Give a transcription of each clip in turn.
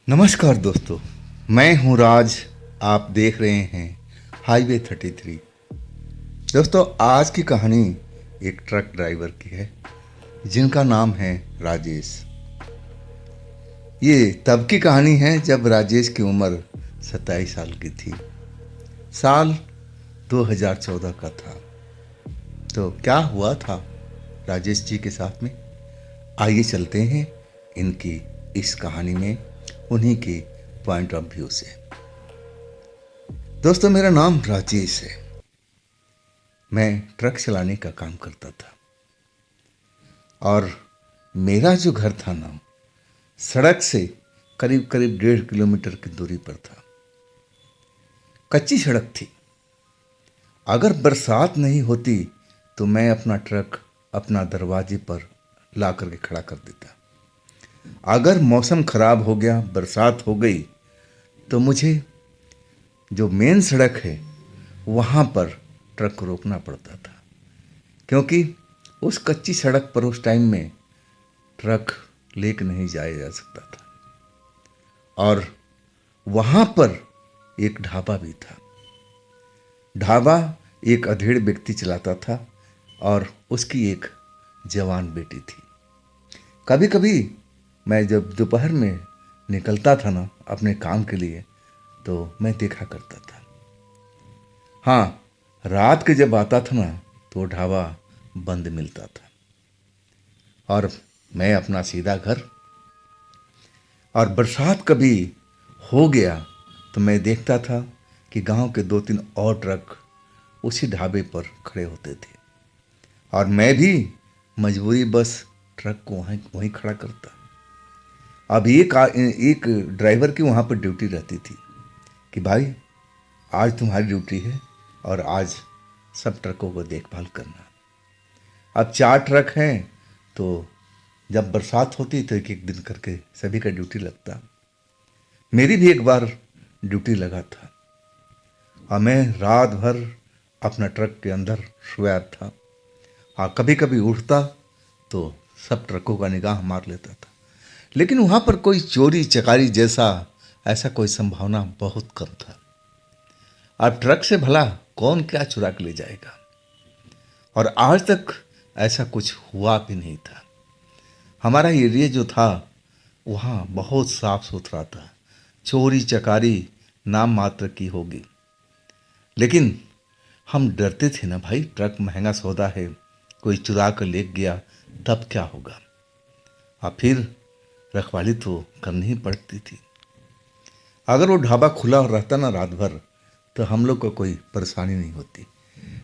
नमस्कार दोस्तों, मैं हूं राज। आप देख रहे हैं हाईवे 33। दोस्तों, आज की कहानी एक ट्रक ड्राइवर की है जिनका नाम है राजेश। ये तब की कहानी है जब राजेश की उम्र 27 साल की थी। साल 2014 का था। तो क्या हुआ था राजेश जी के साथ में, आइए चलते हैं इनकी इस कहानी में, उन्हीं के पॉइंट ऑफ व्यू से। दोस्तों, मेरा नाम राजेश है। मैं ट्रक चलाने का काम करता था और मेरा जो घर था ना, सड़क से करीब करीब 1.5 किलोमीटर की दूरी पर था। कच्ची सड़क थी। अगर बरसात नहीं होती तो मैं अपना ट्रक अपना दरवाजे पर ला करके खड़ा कर देता। अगर मौसम खराब हो गया, बरसात हो गई, तो मुझे जो मेन सड़क है वहाँ पर ट्रक को रोकना पड़ता था, क्योंकि उस कच्ची सड़क पर उस टाइम में ट्रक लेकर नहीं जाया जा सकता था। और वहाँ पर एक ढाबा भी था। ढाबा एक अधेड़ व्यक्ति चलाता था और उसकी एक जवान बेटी थी। कभी कभी मैं जब दोपहर में निकलता था ना अपने काम के लिए, तो मैं देखा करता था। हाँ, रात के जब आता था ना तो ढाबा बंद मिलता था और मैं अपना सीधा घर। और बरसात कभी हो गया तो मैं देखता था कि गांव के 2-3 और ट्रक उसी ढाबे पर खड़े होते थे और मैं भी मजबूरी बस ट्रक को वहीं वहीं खड़ा करता। अब एक ड्राइवर की वहाँ पर ड्यूटी रहती थी कि भाई, आज तुम्हारी ड्यूटी है और आज सब ट्रकों को देखभाल करना। अब 4 ट्रक हैं तो जब बरसात होती तो एक एक दिन करके सभी का ड्यूटी लगता। मेरी भी एक बार ड्यूटी लगा था और मैं रात भर अपना ट्रक के अंदर सोया था। हाँ, कभी कभी उठता तो सब ट्रकों का निगाह मार लेता था, लेकिन वहाँ पर कोई चोरी चकारी जैसा ऐसा कोई संभावना बहुत कम था। अब ट्रक से भला कौन क्या चुरा के ले जाएगा, और आज तक ऐसा कुछ हुआ भी नहीं था। हमारा एरिया जो था वहाँ बहुत साफ सुथरा था। चोरी चकारी नाम मात्र की होगी, लेकिन हम डरते थे ना भाई, ट्रक महंगा सौदा है, कोई चुरा कर ले गया तब क्या होगा। और फिर रखवाली तो करनी ही पड़ती थी। अगर वो ढाबा खुला रहता ना रात भर तो हम लोग को कोई परेशानी नहीं होती,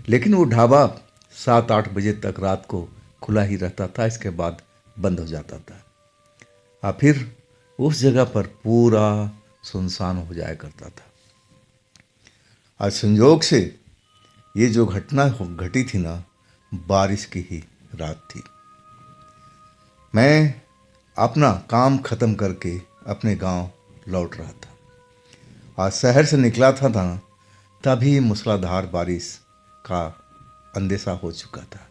लेकिन वो ढाबा 7-8 बजे तक रात को खुला ही रहता था, इसके बाद बंद हो जाता था। और फिर उस जगह पर पूरा सुनसान हो जाया करता था। और संयोग से ये जो घटना घटी थी ना, बारिश की ही रात थी। मैं अपना काम ख़त्म करके अपने गांव लौट रहा था। आज शहर से निकला था ना, तभी मूसलाधार बारिश का अंदेशा हो चुका था।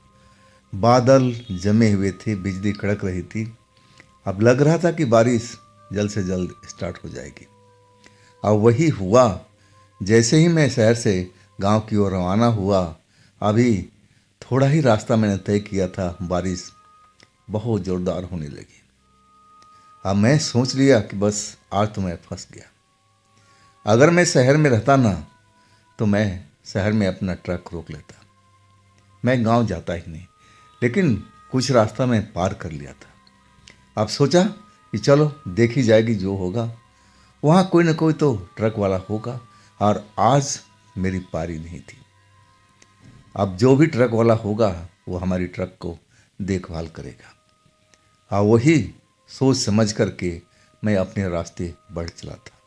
बादल जमे हुए थे, बिजली कड़क रही थी। अब लग रहा था कि बारिश जल्द से जल्द स्टार्ट हो जाएगी। अब वही हुआ। जैसे ही मैं शहर से गांव की ओर रवाना हुआ, अभी थोड़ा ही रास्ता मैंने तय किया था, बारिश बहुत ज़ोरदार होने लगी। अब मैं सोच लिया कि बस आज तो मैं फंस गया। अगर मैं शहर में रहता ना तो मैं शहर में अपना ट्रक रोक लेता, मैं गांव जाता ही नहीं। लेकिन कुछ रास्ता मैं पार कर लिया था। अब सोचा कि चलो देखी जाएगी, जो होगा वहाँ कोई ना कोई तो ट्रक वाला होगा। और आज मेरी पारी नहीं थी। अब जो भी ट्रक वाला होगा वो हमारी ट्रक को देखभाल करेगा। हाँ, वही सोच समझ करके मैं अपने रास्ते बढ़ चला था।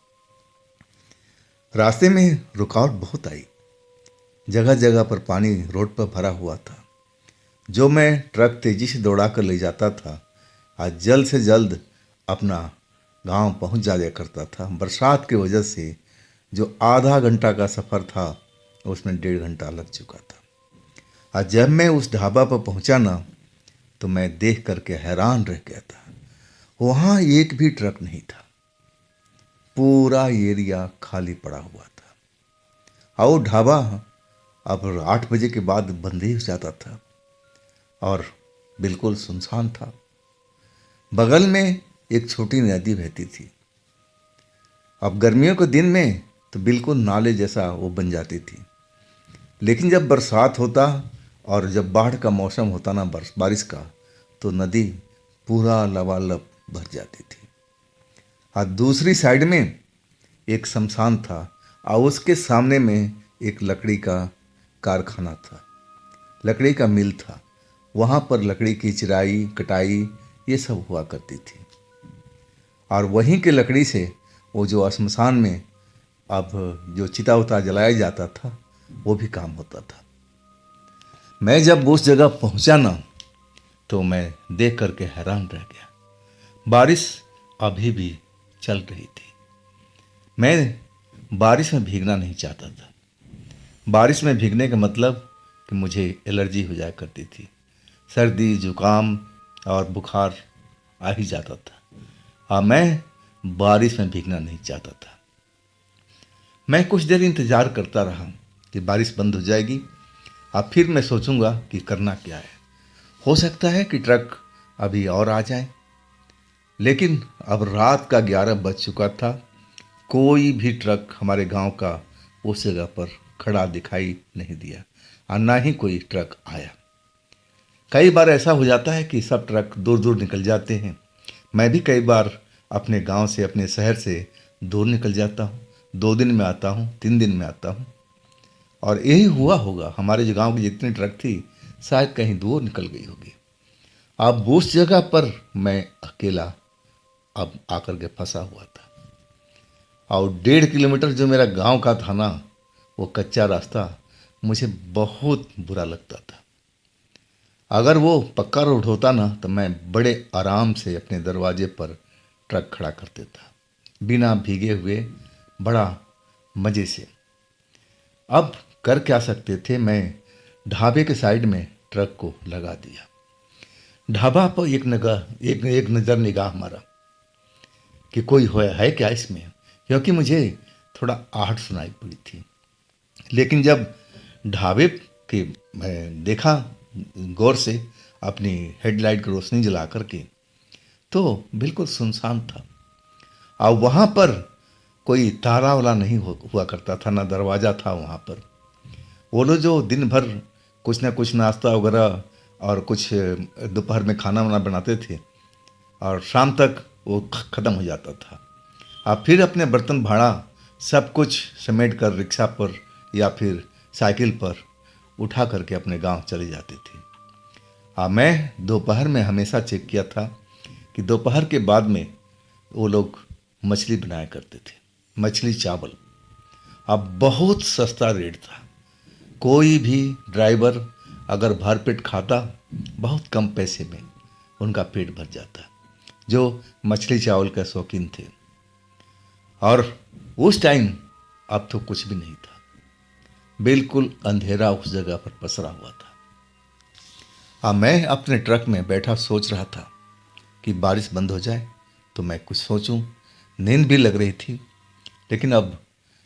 रास्ते में रुकावट बहुत आई। जगह जगह पर पानी रोड पर भरा हुआ था। जो मैं ट्रक तेजी से दौड़ा कर ले जाता था, आज जल्द से जल्द अपना गांव पहुंच जाया करता था। बरसात की वजह से जो आधा घंटा का सफ़र था उसमें 1.5 घंटा लग चुका था। आज जब मैं उस ढाबा पर पहुंचा ना तो मैं देख करके हैरान रह गया था। वहाँ एक भी ट्रक नहीं था। पूरा एरिया खाली पड़ा हुआ था और ढाबा अब 8 बजे के बाद बंद ही हो जाता था और बिल्कुल सुनसान था। बगल में एक छोटी नदी बहती थी। अब गर्मियों के दिन में तो बिल्कुल नाले जैसा वो बन जाती थी, लेकिन जब बरसात होता और जब बाढ़ का मौसम होता ना बारिश का, तो नदी पूरा लबालब भर जाती थी। और दूसरी साइड में एक शमशान था और उसके सामने में एक लकड़ी का कारखाना था, लकड़ी का मिल था। वहाँ पर लकड़ी की चिराई कटाई ये सब हुआ करती थी और वहीं के लकड़ी से वो जो शमशान में अब जो चिता उता जलाया जाता था वो भी काम होता था। मैं जब उस जगह पहुंचा ना तो मैं देख करके हैरान रह गया। बारिश अभी भी चल रही थी। मैं बारिश में भीगना नहीं चाहता था। बारिश में भीगने का मतलब कि मुझे एलर्जी हो जाया करती थी, सर्दी जुकाम और बुखार आ ही जाता था और मैं बारिश में भीगना नहीं चाहता था। मैं कुछ देर इंतज़ार करता रहा कि बारिश बंद हो जाएगी और फिर मैं सोचूंगा कि करना क्या है। हो सकता है कि ट्रक अभी और आ जाए, लेकिन अब रात का 11 बज चुका था। कोई भी ट्रक हमारे गांव का उस जगह पर खड़ा दिखाई नहीं दिया और ना ही कोई ट्रक आया। कई बार ऐसा हो जाता है कि सब ट्रक दूर दूर निकल जाते हैं। मैं भी कई बार अपने गांव से अपने शहर से दूर निकल जाता हूँ, 2 दिन में आता हूँ, 3 दिन में आता हूँ। और यही हुआ होगा, हमारे जो गांव की जितनी ट्रक थी शायद कहीं दूर निकल गई होगी। अब उस जगह पर मैं अकेला अब आकर के फंसा हुआ था और 1.5 किलोमीटर जो मेरा गांव का था ना, वो कच्चा रास्ता मुझे बहुत बुरा लगता था। अगर वो पक्का रोड होता ना तो मैं बड़े आराम से अपने दरवाजे पर ट्रक खड़ा कर देता, बिना भीगे हुए, बड़ा मज़े से। अब कर क्या सकते थे, मैं ढाबे के साइड में ट्रक को लगा दिया। ढाबा पर एक नज़र निगाह मारा कि कोई है क्या इसमें, क्योंकि मुझे थोड़ा आहट सुनाई पड़ी थी। लेकिन जब ढाबे के मैं देखा गौर से अपनी हेडलाइट की रोशनी जला करके, तो बिल्कुल सुनसान था और वहाँ पर कोई ताला वाला नहीं हुआ करता था, ना दरवाज़ा था वहाँ पर। वो लोग जो दिन भर कुछ ना कुछ नाश्ता वगैरह और कुछ दोपहर में खाना वाना बनाते थे और शाम तक वो ख़त्म हो जाता था। आप फिर अपने बर्तन भाड़ा सब कुछ समेट कर रिक्शा पर या फिर साइकिल पर उठा करके अपने गांव चले जाते थे। मैं दोपहर में हमेशा चेक किया था कि दोपहर के बाद में वो लोग मछली बनाया करते थे, मछली चावल। अब बहुत सस्ता रेट था। कोई भी ड्राइवर अगर भरपेट खाता, बहुत कम पैसे में उनका पेट भर जाता, जो मछली चावल के शौकीन थे। और उस टाइम अब तो कुछ भी नहीं था, बिल्कुल अंधेरा उस जगह पर पसरा हुआ था। मैं अपने ट्रक में बैठा सोच रहा था कि बारिश बंद हो जाए तो मैं कुछ सोचूं। नींद भी लग रही थी, लेकिन अब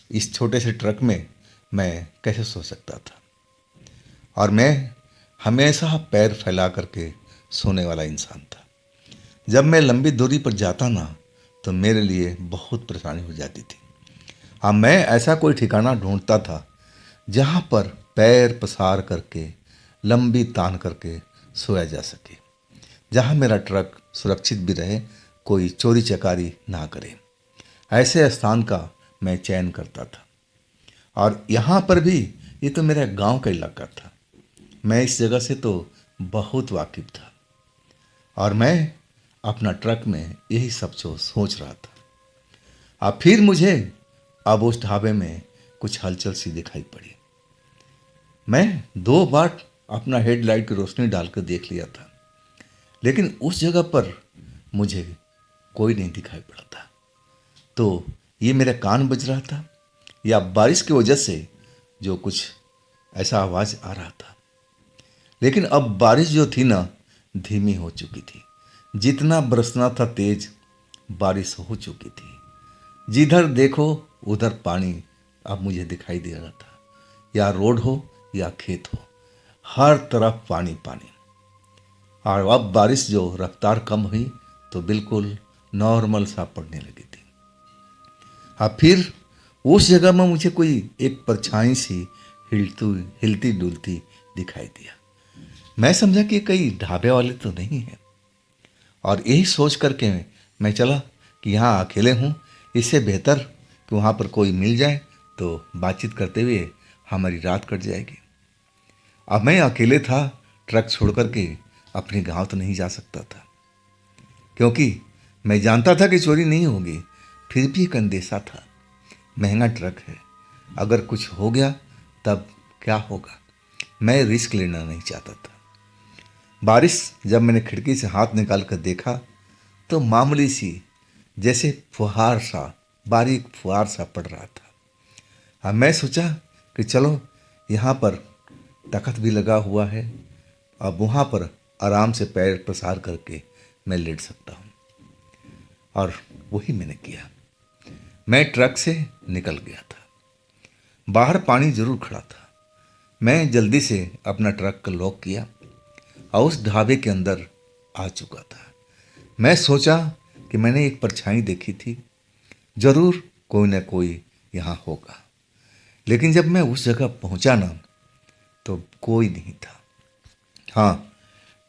इस छोटे से ट्रक में मैं कैसे सो सकता था। और मैं हमेशा पैर फैला करके सोने वाला इंसान था। जब मैं लंबी दूरी पर जाता ना तो मेरे लिए बहुत परेशानी हो जाती थी। मैं ऐसा कोई ठिकाना ढूंढता था जहाँ पर पैर पसार करके लंबी तान करके सोया जा सके, जहाँ मेरा ट्रक सुरक्षित भी रहे, कोई चोरी चकारी ना करे। ऐसे स्थान का मैं चयन करता था। और यहाँ पर भी ये तो मेरा गांव का इलाका था, मैं इस जगह से तो बहुत वाकिफ था और मैं अपना ट्रक में यही सब सोच रहा था। फिर मुझे अब उस ढाबे में कुछ हलचल सी दिखाई पड़ी। मैं 2 बार अपना हेडलाइट की रोशनी डालकर देख लिया था, लेकिन उस जगह पर मुझे कोई नहीं दिखाई पड़ा था। तो ये मेरा कान बज रहा था या बारिश की वजह से जो कुछ ऐसा आवाज़ आ रहा था। लेकिन अब बारिश जो थी ना, धीमी हो चुकी थी। जितना बरसना था तेज, बारिश हो चुकी थी। जिधर देखो उधर पानी अब मुझे दिखाई दे रहा था। या रोड हो या खेत हो, हर तरफ पानी पानी। और अब बारिश जो रफ्तार कम हुई तो बिल्कुल नॉर्मल सा पड़ने लगी थी। अब फिर उस जगह में मुझे कोई एक परछाई सी हिलती हिलती डुलती दिखाई दिया। मैं समझा कि कई ढाबे वाले तो नहीं है, और यही सोच करके मैं चला कि यहाँ अकेले हूँ, इससे बेहतर कि वहाँ पर कोई मिल जाए तो बातचीत करते हुए हमारी रात कट जाएगी। अब मैं अकेले था, ट्रक छोड़ करके अपने गांव तो नहीं जा सकता था, क्योंकि मैं जानता था कि चोरी नहीं होगी। फिर भी एक अंदेशा था, महंगा ट्रक है, अगर कुछ हो गया तब क्या होगा। मैं रिस्क लेना नहीं चाहता था। बारिश जब मैंने खिड़की से हाथ निकाल कर देखा तो मामूली सी, जैसे फुहार सा, बारीक फुहार सा पड़ रहा था। अब मैं सोचा कि चलो, यहाँ पर तख्त भी लगा हुआ है, अब वहाँ पर आराम से पैर प्रसार करके मैं लेट सकता हूँ। और वही मैंने किया। मैं ट्रक से निकल गया था। बाहर पानी जरूर खड़ा था। मैं जल्दी से अपना ट्रक का लॉक किया और उस ढाबे के अंदर आ चुका था। मैं सोचा कि मैंने एक परछाई देखी थी, जरूर कोई ना कोई यहाँ होगा। लेकिन जब मैं उस जगह पहुँचा ना, तो कोई नहीं था। हाँ,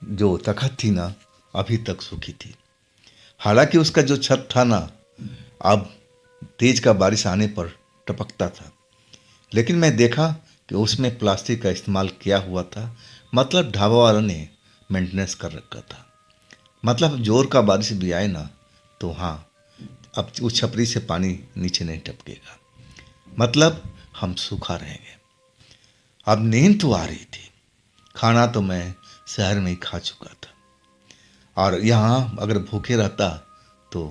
जो तखत थी ना, अभी तक सूखी थी। हालांकि उसका जो छत था ना, अब तेज का बारिश आने पर टपकता था। लेकिन मैं देखा कि उसमें प्लास्टिक का इस्तेमाल किया हुआ था, मतलब ढाबा वालों ने मेंटेनेंस कर रखा था। मतलब जोर का बारिश भी आए ना, तो हाँ, अब उस छपरी से पानी नीचे नहीं टपकेगा, मतलब हम सूखा रहेंगे। अब नींद तो आ रही थी। खाना तो मैं शहर में ही खा चुका था, और यहाँ अगर भूखे रहता तो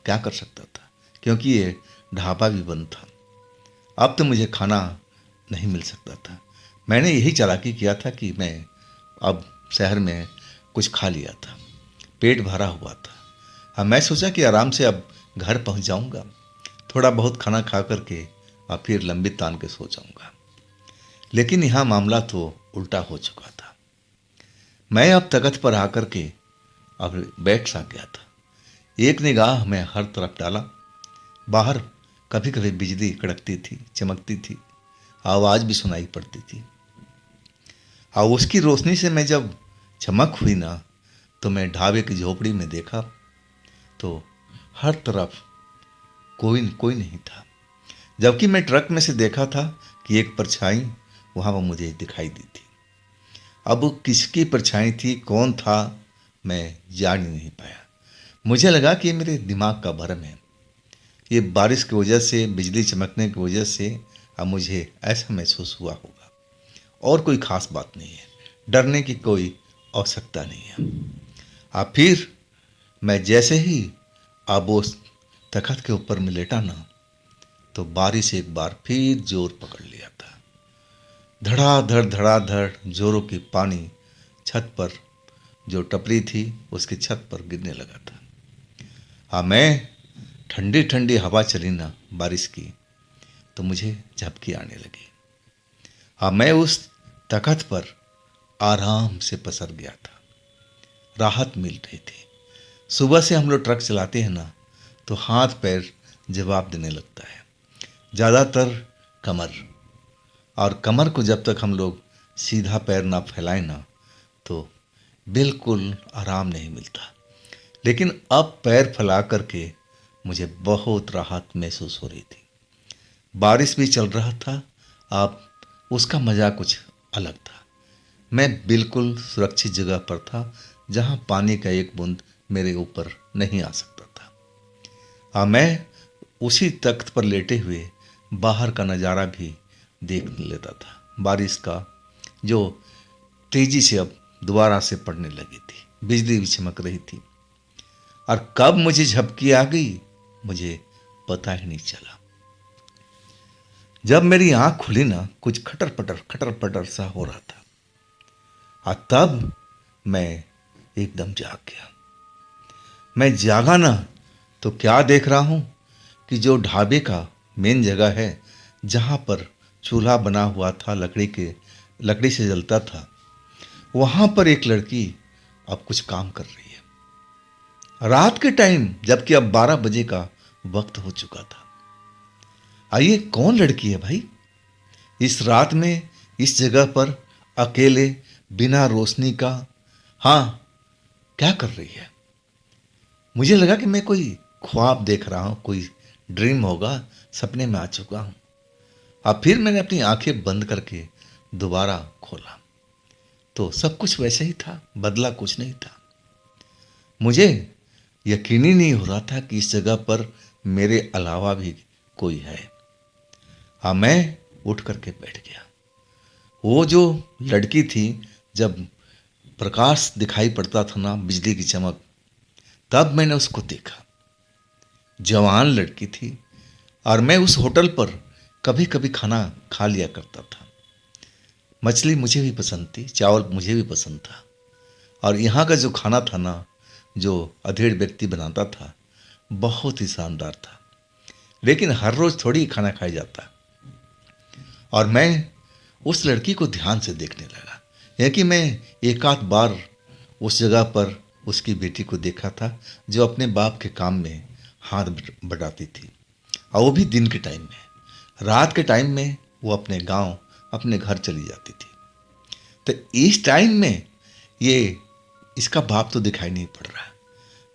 क्या कर सकता था, क्योंकि ये ढाबा भी बंद था। अब तो मुझे खाना नहीं मिल सकता था। मैंने यही चालाकी किया था कि मैं अब शहर में कुछ खा लिया था, पेट भरा हुआ था। हाँ, मैं सोचा कि आराम से अब घर पहुंच जाऊंगा, थोड़ा बहुत खाना खा करके और फिर लंबी तान के सो जाऊंगा। लेकिन यहाँ मामला तो उल्टा हो चुका था। मैं अब तख्त पर आकर के अब बैठ सा गया था। एक निगाह मैं हर तरफ डाला। बाहर कभी कभी बिजली कड़कती थी, चमकती थी, आवाज़ भी सुनाई पड़ती थी। और उसकी रोशनी से मैं जब चमक हुई ना, तो मैं ढाबे की झोपड़ी में देखा तो हर तरफ कोई कोई नहीं था। जबकि मैं ट्रक में से देखा था कि एक परछाई वहाँ पर मुझे दिखाई दी थी। अब वो किसकी परछाई थी, कौन था, मैं जान ही नहीं पाया। मुझे लगा कि ये मेरे दिमाग का भ्रम है। ये बारिश की वजह से, बिजली चमकने की वजह से अब मुझे ऐसा महसूस हुआ होगा, और कोई खास बात नहीं है। डरने की कोई आवश्यकता नहीं है। अब फिर मैं जैसे ही अब उस तख्त के ऊपर में लेटा ना, तो बारिश एक बार फिर जोर पकड़ लिया था। धड़ाधड़ जोरों की पानी छत पर, जो टपरी थी उसकी छत पर गिरने लगा था। हाँ, मैं ठंडी ठंडी हवा चली ना बारिश की, तो मुझे झपकी आने लगी। हाँ, मैं उस तख्त पर आराम से पसर गया था। राहत मिल रही थी। सुबह से हम लोग ट्रक चलाते हैं ना, तो हाथ पैर जवाब देने लगता है, ज़्यादातर कमर। और कमर को जब तक हम लोग सीधा पैर ना फैलाएं ना, तो बिल्कुल आराम नहीं मिलता। लेकिन अब पैर फैला करके मुझे बहुत राहत महसूस हो रही थी। बारिश भी चल रहा था, अब उसका मज़ा कुछ अलग था। मैं बिल्कुल सुरक्षित जगह पर था, जहाँ पानी का एक बूंद मेरे ऊपर नहीं आ सकता था। मैं उसी तख्त पर लेटे हुए बाहर का नज़ारा भी देख लेता था। बारिश का जो तेजी से अब दोबारा से पड़ने लगी थी, बिजली भी चमक रही थी, और कब मुझे झपकी आ गई मुझे पता ही नहीं चला। जब मेरी आंख खुली ना, कुछ खटर पटर सा हो रहा था, और तब मैं एकदम जाग गया। मैं जागा ना, तो क्या देख रहा हूं कि जो ढाबे का मेन जगह है जहाँ पर चूल्हा बना हुआ था, लकड़ी से जलता था, वहाँ पर एक लड़की अब कुछ काम कर रही है रात के टाइम, जबकि अब 12 बजे का वक्त हो चुका था। आइए, कौन लड़की है भाई इस रात में, इस जगह पर अकेले, बिना रोशनी का? हाँ, क्या कर रही है? मुझे लगा कि मैं कोई ख्वाब देख रहा हूं, कोई ड्रीम होगा, सपने में आ चुका हूं। अब फिर मैंने अपनी आंखें बंद करके दोबारा खोला तो सब कुछ वैसे ही था, बदला कुछ नहीं था। मुझे यकीन ही नहीं हो रहा था कि इस जगह पर मेरे अलावा भी कोई है। हाँ, मैं उठ करके बैठ गया। वो जो लड़की थी, जब प्रकाश दिखाई पड़ता था ना, बिजली की चमक, तब मैंने उसको देखा। जवान लड़की थी और मैं उस होटल पर कभी कभी खाना खा लिया करता था। मछली मुझे भी पसंद थी, चावल मुझे भी पसंद था, और यहाँ का जो खाना था ना, जो अधेड़ व्यक्ति बनाता था, बहुत ही शानदार था। लेकिन हर रोज़ थोड़ी ही खाना खाया जाता। और मैं उस लड़की को ध्यान से देखने लगा। यह कि मैं एक आध बार उस जगह पर उसकी बेटी को देखा था, जो अपने बाप के काम में हाथ बटाती थी, और वो भी दिन के टाइम में। रात के टाइम में वो अपने गांव, अपने घर चली जाती थी। तो इस टाइम में ये इसका बाप तो दिखाई नहीं पड़ रहा,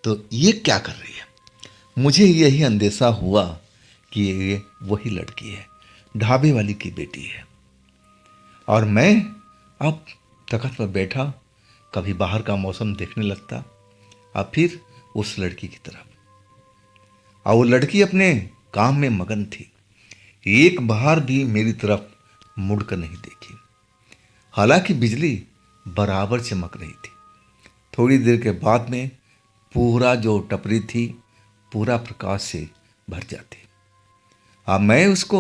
तो ये क्या कर रही है? मुझे यही अंदेशा हुआ कि ये वही लड़की है, ढाबे वाली की बेटी है। और मैं अब तख्त पर बैठा, कभी बाहर का मौसम देखने लगता, और फिर उस लड़की की तरफ। और वो लड़की अपने काम में मगन थी, एक बार भी मेरी तरफ मुड़कर नहीं देखी। हालांकि बिजली बराबर चमक रही थी। थोड़ी देर के बाद में पूरा जो टपरी थी, पूरा प्रकाश से भर जाती। अब मैं उसको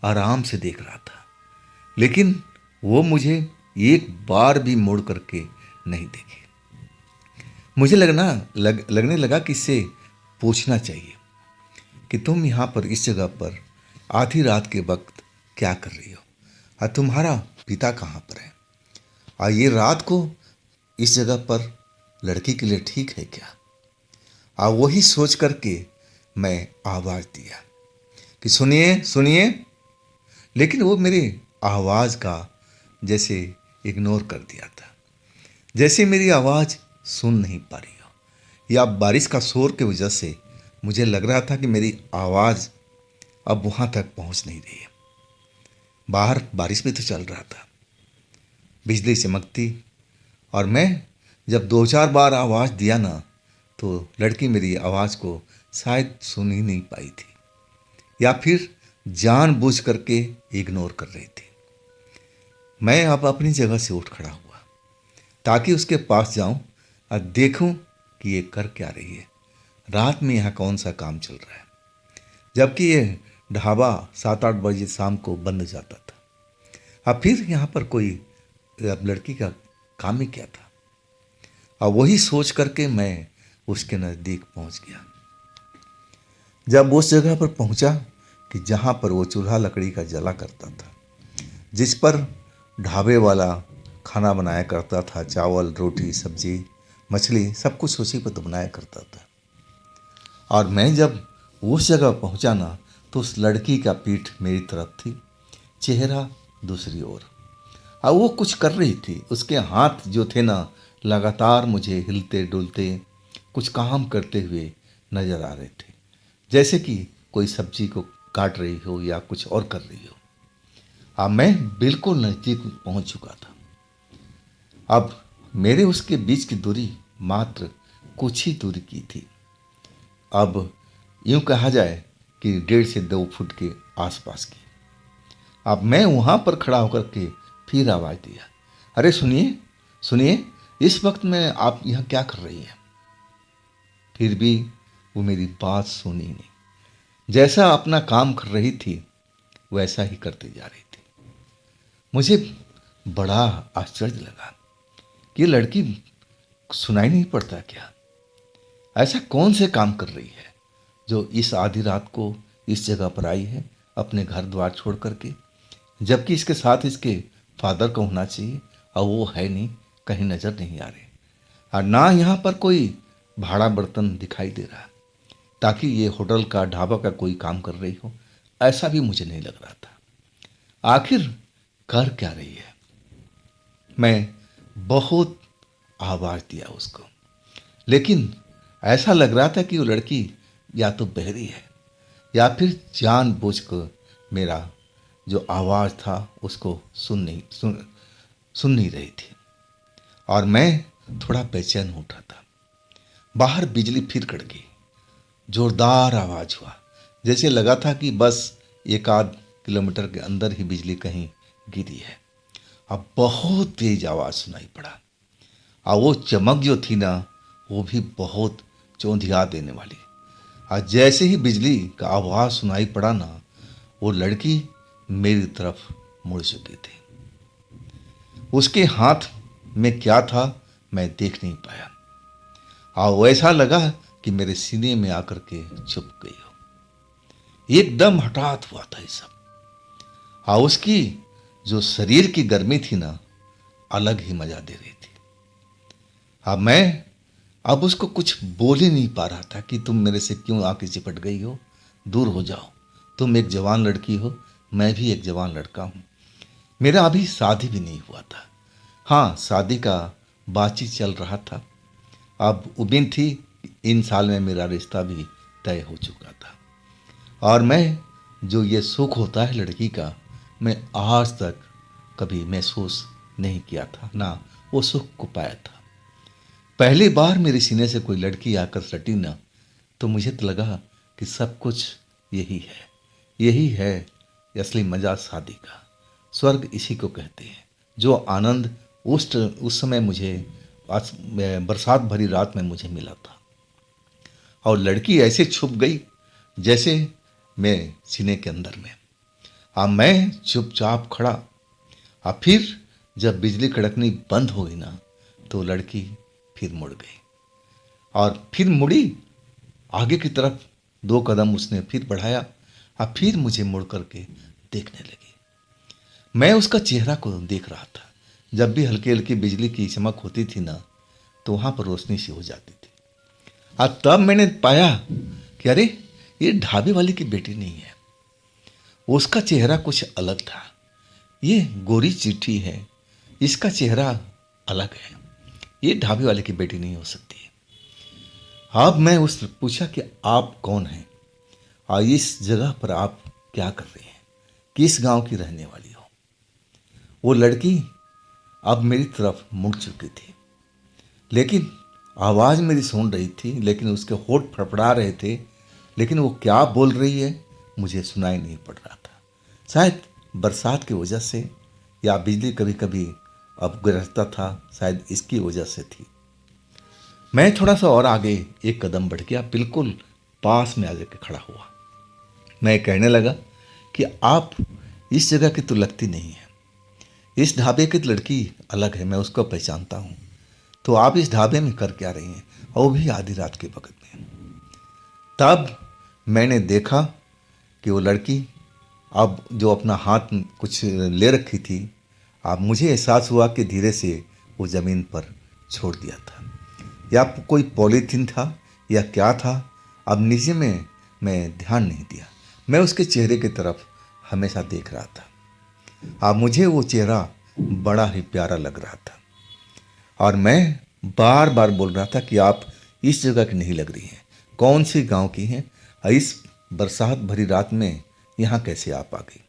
आराम से देख रहा था, लेकिन वो मुझे एक बार भी मुड़ करके नहीं देखी। मुझे लगने लगा कि इससे पूछना चाहिए कि तुम यहाँ पर इस जगह पर आधी रात के वक्त क्या कर रही हो, और तुम्हारा पिता कहाँ पर है, और ये रात को इस जगह पर लड़की के लिए ठीक है क्या? और वही सोच करके मैं आवाज़ दिया कि सुनिए सुनिए, लेकिन वो मेरी आवाज़ का जैसे इग्नोर कर दिया था, जैसे मेरी आवाज़ सुन नहीं पा रही हो, या बारिश का शोर की वजह से मुझे लग रहा था कि मेरी आवाज़ अब वहाँ तक पहुँच नहीं रही है। बाहर बारिश भी तो चल रहा था, बिजली चमकती, और मैं जब 2-4 बार आवाज़ दिया ना, तो लड़की मेरी आवाज़ को शायद सुन ही नहीं पाई थी, या फिर जानबूझ करके इग्नोर कर रही थी। मैं अब अपनी जगह से उठ खड़ा हुआ ताकि उसके पास जाऊं और देखूं कि ये कर क्या रही है। रात में यहाँ कौन सा काम चल रहा है, जबकि ये ढाबा 7-8 बजे शाम को बंद हो जाता था। अब फिर यहाँ पर कोई अब लड़की का काम ही क्या था? और वही सोच करके मैं उसके नज़दीक पहुँच गया। जब उस जगह पर पहुँचा कि जहाँ पर वो चूल्हा लकड़ी का जला करता था, जिस पर ढाबे वाला खाना बनाया करता था, चावल, रोटी, सब्जी, मछली, सब कुछ उसी पर तो बनाया करता था। और मैं जब उस जगह पहुँचा ना, तो उस लड़की का पीठ मेरी तरफ थी, चेहरा दूसरी ओर, और वो कुछ कर रही थी। उसके हाथ जो थे ना, लगातार मुझे हिलते डुलते कुछ काम करते हुए नजर आ रहे थे, जैसे कि कोई सब्जी को काट रही हो या कुछ और कर रही हो। अब मैं बिल्कुल नज़दीक पहुंच चुका था। अब मेरे उसके बीच की दूरी मात्र कुछ ही दूरी की थी। अब यूं कहा जाए कि 1.5 से 2 फुट के आसपास की। अब मैं वहाँ पर खड़ा होकर के फिर आवाज़ दिया, अरे सुनिए सुनिए, इस वक्त में आप यहाँ क्या कर रही हैं? फिर भी वो मेरी बात सुनी नहीं। जैसा अपना काम कर रही थी वैसा ही करते जा रही थी। मुझे बड़ा आश्चर्य लगा कि ये लड़की सुनाई नहीं पड़ता क्या? ऐसा कौन से काम कर रही है जो इस आधी रात को इस जगह पर आई है अपने घर द्वार छोड़ करके, जबकि इसके साथ इसके फादर को होना चाहिए और वो है नहीं, कहीं नज़र नहीं आ रहे, और ना यहाँ पर कोई भाड़ा बर्तन दिखाई दे रहा ताकि ये होटल का ढाबा का कोई काम कर रही हो, ऐसा भी मुझे नहीं लग रहा था। आखिर कर क्या रही है? मैं बहुत आवाज़ दिया उसको, लेकिन ऐसा लग रहा था कि वो लड़की या तो बहरी है या फिर जानबूझकर मेरा जो आवाज़ था उसको सुन नहीं रही थी। और मैं थोड़ा बेचैन हो उठा था। बाहर बिजली फिर कड़की, जोरदार आवाज़ हुआ, जैसे लगा था कि बस एक आध किलोमीटर के अंदर ही बिजली कहीं गिरी है। अब बहुत तेज आवाज़ सुनाई पड़ा, और वो चमक जो थी ना वो भी बहुत चौंधिया देने वाली। और जैसे ही बिजली का आवाज़ सुनाई पड़ा ना, वो लड़की मेरी तरफ मुड़ चुकी थी। उसके हाथ में क्या था मैं देख नहीं पाया, और वैसा लगा कि मेरे सीने में आकर के छुप गई हो। एकदम हठात हुआ था ये सब। और उसकी जो शरीर की गर्मी थी ना, अलग ही मजा दे रही थी। मैं अब उसको कुछ बोल ही नहीं पा रहा था कि तुम मेरे से क्यों आके चिपट गई हो, दूर हो जाओ। तुम एक जवान लड़की हो, मैं भी एक जवान लड़का हूँ। मेरा अभी शादी भी नहीं हुआ था। हाँ, शादी का बातचीत चल रहा था। अब उम्मीद थी कि इन साल में मेरा रिश्ता भी तय हो चुका था, और मैं जो ये सुख होता है लड़की का, मैं आज तक कभी महसूस नहीं किया था, ना वो सुख को पाया था। पहली बार मेरे सीने से कोई लड़की आकर सटी ना, तो मुझे तो लगा कि सब कुछ यही है असली मजा शादी का। स्वर्ग इसी को कहते हैं। जो आनंद उस समय मुझे बरसात भरी रात में मुझे मिला था, और लड़की ऐसे छुप गई जैसे मैं सीने के अंदर में। मैं चुपचाप खड़ा। फिर जब बिजली कड़कनी बंद हो गई ना, तो लड़की फिर मुड़ गई, और फिर मुड़ी आगे की तरफ 2 कदम उसने फिर बढ़ाया, और फिर मुझे मुड़ करके देखने लगी। मैं उसका चेहरा को देख रहा था। जब भी हल्की हल्की बिजली की चमक होती थी ना, तो वहाँ पर रोशनी सी हो जाती थी। और तब मैंने पाया कि अरे, ये ढाबे वाले की बेटी नहीं है। उसका चेहरा कुछ अलग था। ये गोरी चिट्ठी है, इसका चेहरा अलग है। ये ढाबे वाले की बेटी नहीं हो सकती। अब मैं उससे पूछा कि आप कौन हैं, और इस जगह पर आप क्या कर रहे हैं, किस गांव की रहने वाली हो? वो लड़की अब मेरी तरफ मुड़ चुकी थी, लेकिन आवाज़ मेरी सुन रही थी, लेकिन उसके होठ फड़फड़ा रहे थे, लेकिन वो क्या बोल रही है मुझे सुनाई नहीं पड़ रहा था। शायद बरसात की वजह से, या बिजली कभी कभी अब गिरता था, शायद इसकी वजह से थी। मैं थोड़ा सा और आगे एक कदम बढ़ गया, बिल्कुल पास में आकर के खड़ा हुआ। मैं कहने लगा कि आप इस जगह की तो लगती नहीं है। इस ढाबे की लड़की अलग है, मैं उसको पहचानता हूँ। तो आप इस ढाबे में कर क्या रही हैं, और वो भी आधी रात के वक्त में? तब मैंने देखा कि वो लड़की अब जो अपना हाथ कुछ ले रखी थी, अब मुझे एहसास हुआ कि धीरे से वो ज़मीन पर छोड़ दिया था, या कोई पॉलीथीन था या क्या था। अब नीचे में मैं ध्यान नहीं दिया। मैं उसके चेहरे की तरफ हमेशा देख रहा था। अब मुझे वो चेहरा बड़ा ही प्यारा लग रहा था, और मैं बार बार बोल रहा था कि आप इस जगह की नहीं लग रही हैं, कौन सी गांव की हैं, और इस बरसात भरी रात में यहाँ कैसे आप आ गई?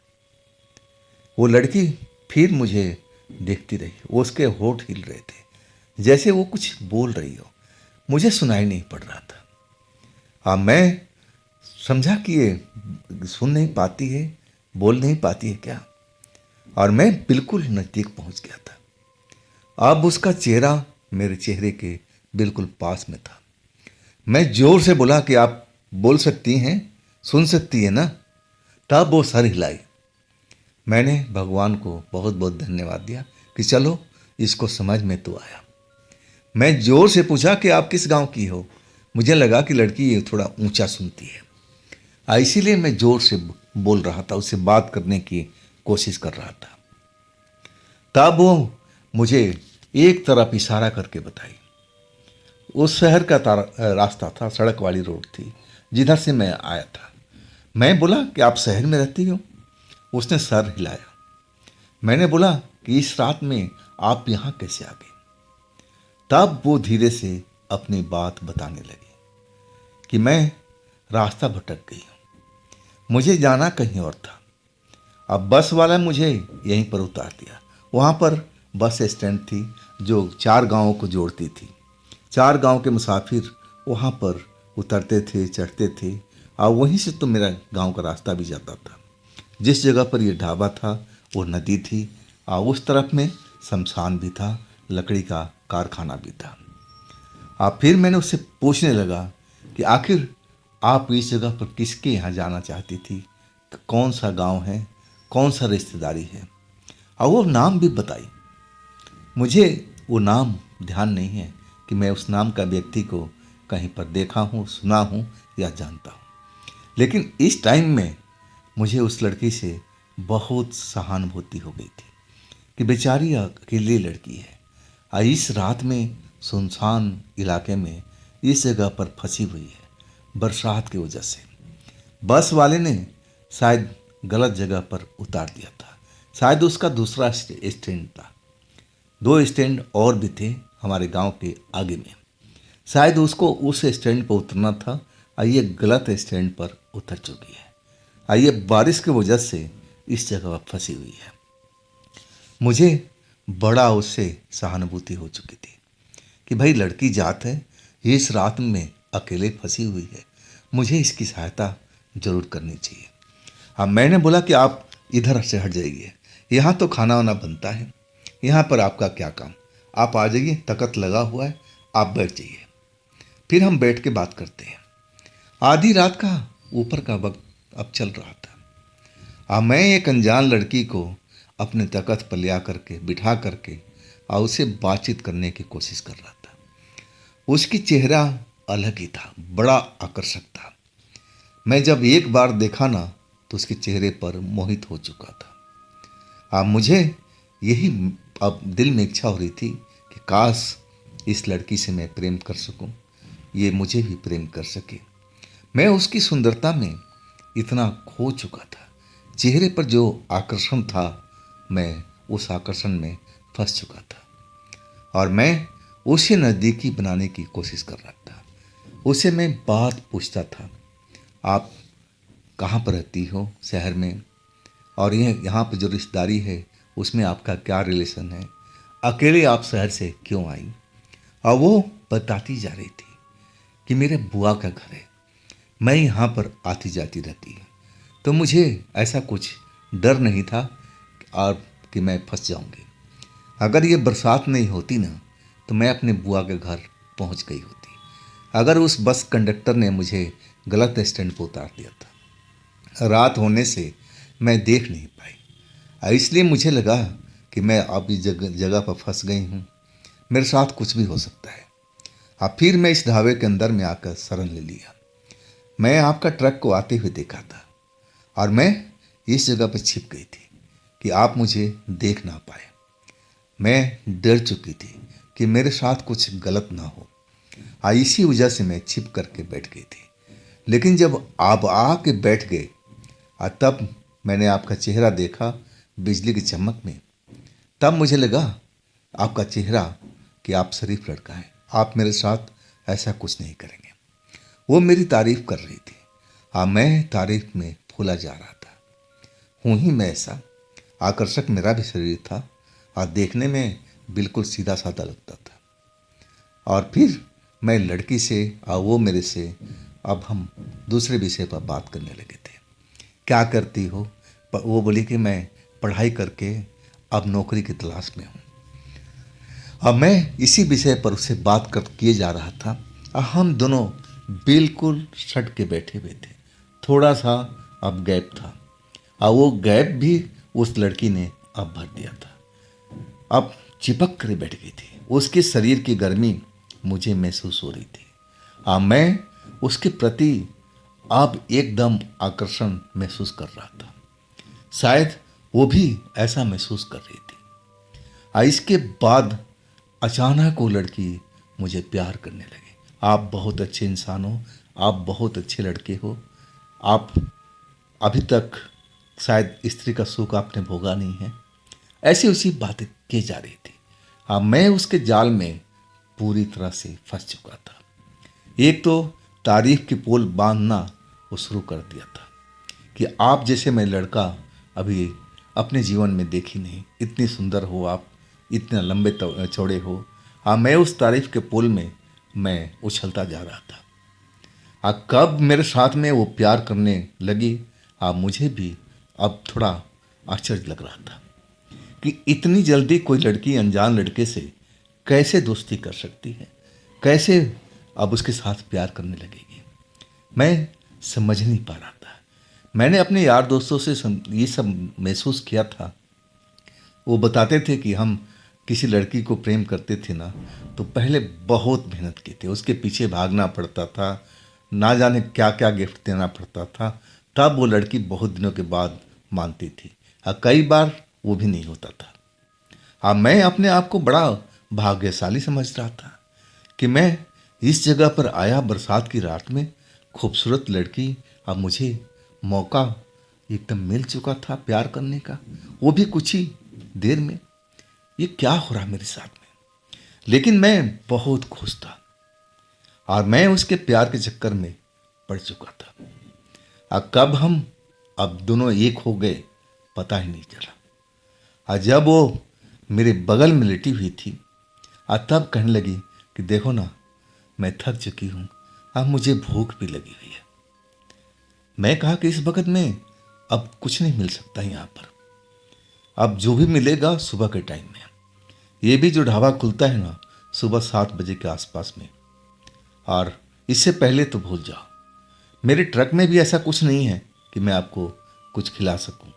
वो लड़की फिर मुझे देखती रही। वो उसके होठ हिल रहे थे, जैसे वो कुछ बोल रही हो। मुझे सुनाई नहीं पड़ रहा था। मैं समझा कि ये सुन नहीं पाती है, बोल नहीं पाती है क्या, और मैं बिल्कुल नज़दीक पहुंच गया था। अब उसका चेहरा मेरे चेहरे के बिल्कुल पास में था। मैं जोर से बोला कि आप बोल सकती हैं, सुन सकती है ना? तब वो सर हिलाई। मैंने भगवान को बहुत बहुत धन्यवाद दिया कि चलो इसको समझ में तो आया। मैं जोर से पूछा कि आप किस गांव की हो? मुझे लगा कि लड़की ये थोड़ा ऊंचा सुनती है। इसीलिए मैं जोर से बोल रहा था, उससे बात करने की कोशिश कर रहा था। तब वो मुझे एक तरफ इशारा करके बताई। उस शहर का रास्ता था, सड़क वाली रोड थी जिधर से मैं आया था। मैं बोला कि आप शहर में रहती हो? उसने सर हिलाया। मैंने बोला कि इस रात में आप यहाँ कैसे आ गए? तब वो धीरे से अपनी बात बताने लगी कि मैं रास्ता भटक गई हूँ, मुझे जाना कहीं और था। अब बस वाला मुझे यहीं पर उतार दिया। वहाँ पर बस स्टैंड थी जो 4 गांवों को जोड़ती थी। 4 गांव के मुसाफिर वहाँ पर उतरते थे, चढ़ते थे, और वहीं से तो मेरा गांव का रास्ता भी जाता था। जिस जगह पर ये ढाबा था वो नदी थी, और उस तरफ में शमशान भी था, लकड़ी का कारखाना भी था। अब फिर मैंने उससे पूछने लगा कि आखिर आप इस जगह पर किसके यहाँ जाना चाहती थी, कौन सा गांव है, कौन सा रिश्तेदारी है, और वो नाम भी बताई। मुझे वो नाम ध्यान नहीं है कि मैं उस नाम का व्यक्ति को कहीं पर देखा हूँ, सुना हूँ या जानता हूँ। लेकिन इस टाइम में मुझे उस लड़की से बहुत सहानुभूति हो गई थी कि बेचारी अकेली लड़की है, और इस रात में सुनसान इलाके में इस जगह पर फंसी हुई है बरसात की वजह से। बस वाले ने शायद गलत जगह पर उतार दिया था, शायद उसका दूसरा स्टैंड था। 2 स्टैंड और भी थे हमारे गांव के आगे में, शायद उसको उस स्टैंड पर उतरना था, और ये गलत स्टैंड पर उतर चुकी है, और ये बारिश की वजह से इस जगह पर फंसी हुई है। मुझे बड़ा उससे सहानुभूति हो चुकी थी कि भाई लड़की जात है, ये इस रात में अकेले फंसी हुई है, मुझे इसकी सहायता जरूर करनी चाहिए। हाँ, मैंने बोला कि आप इधर से हट जाइए, यहाँ तो खाना वाना बनता है, यहाँ पर आपका क्या काम, आप आ जाइए, तख्त लगा हुआ है, आप बैठ जाइए, फिर हम बैठ के बात करते हैं। आधी रात का ऊपर का वक्त अब चल रहा था। मैं एक अनजान लड़की को अपने तख्त पर लिया करके बिठा करके और उससे बातचीत करने की कोशिश कर रहा था। उसकी चेहरा अलग ही था, बड़ा आकर्षक था। मैं जब एक बार देखा ना तो उसके चेहरे पर मोहित हो चुका था। मुझे यही अब दिल में इच्छा हो रही थी कि काश इस लड़की से मैं प्रेम कर सकूं, ये मुझे भी प्रेम कर सके। मैं उसकी सुंदरता में इतना खो चुका था, चेहरे पर जो आकर्षण था, मैं उस आकर्षण में फंस चुका था, और मैं उसे नज़दीकी बनाने की कोशिश कर रहा था। उसे मैं बात पूछता था, आप कहाँ पर रहती हो शहर में, और यहाँ पर जो रिश्तेदारी है उसमें आपका क्या रिलेशन है, अकेले आप शहर से क्यों आई? और वो बताती जा रही थी कि मेरे बुआ का घर है, मैं यहाँ पर आती जाती रहती है, तो मुझे ऐसा कुछ डर नहीं था और कि मैं फंस जाऊँगी। अगर ये बरसात नहीं होती ना तो मैं अपने बुआ के घर पहुँच गई होती। अगर उस बस कंडक्टर ने मुझे गलत स्टैंड पर उतार दिया था, रात होने से मैं देख नहीं पाई, इसलिए मुझे लगा कि मैं अब इस जगह पर फंस गई हूँ, मेरे साथ कुछ भी हो सकता है। फिर मैं इस ढाबे के अंदर में आकर शरण ले लिया। मैं आपका ट्रक को आते हुए देखा था, और मैं इस जगह पर छिप गई थी कि आप मुझे देख ना पाए। मैं डर चुकी थी कि मेरे साथ कुछ गलत ना हो, इसी वजह से मैं छिप करके बैठ गई थी। लेकिन जब आप आके बैठ गए तब मैंने आपका चेहरा देखा बिजली की चमक में, तब मुझे लगा आपका चेहरा कि आप शरीफ लड़का हैं, आप मेरे साथ ऐसा कुछ नहीं करेंगे। वो मेरी तारीफ कर रही थी, मैं तारीफ में फूला जा रहा था। हूँ ही मैं ऐसा, आकर्षक मेरा भी शरीर था और देखने में बिल्कुल सीधा साधा लगता था। और फिर मैं लड़की से और वो मेरे से अब हम दूसरे विषय पर बात करने लगे थे। क्या करती हो? वो बोली कि मैं पढ़ाई करके अब नौकरी की तलाश में हूँ। अब मैं इसी विषय पर उससे बात कर किए जा रहा था और हम दोनों बिल्कुल सट के बैठे हुए थे। थोड़ा सा अब गैप था और वो गैप भी उस लड़की ने अब भर दिया था। अब चिपक कर बैठ गई थी, उसके शरीर की गर्मी मुझे महसूस हो रही थी। मैं उसके प्रति अब एकदम आकर्षण महसूस कर रहा था। शायद वो भी ऐसा महसूस कर रही थी। इसके बाद अचानक वो लड़की मुझे प्यार करने लगी। आप बहुत अच्छे इंसान हो, आप बहुत अच्छे लड़के हो, आप अभी तक शायद स्त्री का सुख आपने भोगा नहीं है। ऐसी उसी बातें की जा रही थी। हाँ, मैं उसके जाल में पूरी तरह से फंस चुका था। एक तो तारीफ की पोल बांधना वो शुरू कर दिया था कि आप जैसे मैं लड़का अभी अपने जीवन में देखी नहीं, इतनी सुंदर हो आप, इतने लंबे चौड़े हो। हाँ, मैं उस तारीफ के पोल में मैं उछलता जा रहा था। हाँ, कब मेरे साथ में वो प्यार करने लगी, हाँ मुझे भी अब थोड़ा आश्चर्य लग रहा था कि इतनी जल्दी कोई लड़की अनजान लड़के से कैसे दोस्ती कर सकती है, कैसे अब उसके साथ प्यार करने लगेगी। मैं समझ नहीं पा रहा था। मैंने अपने यार दोस्तों से ये सब महसूस किया था। वो बताते थे कि हम किसी लड़की को प्रेम करते थे ना, तो पहले बहुत मेहनत की थी, उसके पीछे भागना पड़ता था, ना जाने क्या क्या गिफ्ट देना पड़ता था, तब वो लड़की बहुत दिनों के बाद मानती थी। हाँ, कई बार वो भी नहीं होता था। हाँ, मैं अपने आप को बड़ा भाग्यशाली समझ रहा था कि मैं इस जगह पर आया बरसात की रात में, खूबसूरत लड़की, अब मुझे मौका एकदम मिल चुका था प्यार करने का, वो भी कुछ ही देर में। ये क्या हो रहा मेरे साथ में? लेकिन मैं बहुत खुश था और मैं उसके प्यार के चक्कर में पड़ चुका था। कब हम अब दोनों एक हो गए पता ही नहीं चला। जब वो मेरे बगल में लेटी हुई थी, तब कहने लगी कि देखो ना, मैं थक चुकी हूँ, अब मुझे भूख भी लगी हुई है। मैं कहा कि इस वक्त में अब कुछ नहीं मिल सकता यहाँ पर, अब जो भी मिलेगा सुबह के टाइम में। ये भी जो ढाबा खुलता है ना सुबह 7 बजे के आसपास में, और इससे पहले तो भूल जाओ। मेरे ट्रक में भी ऐसा कुछ नहीं है कि मैं आपको कुछ खिला सकूं।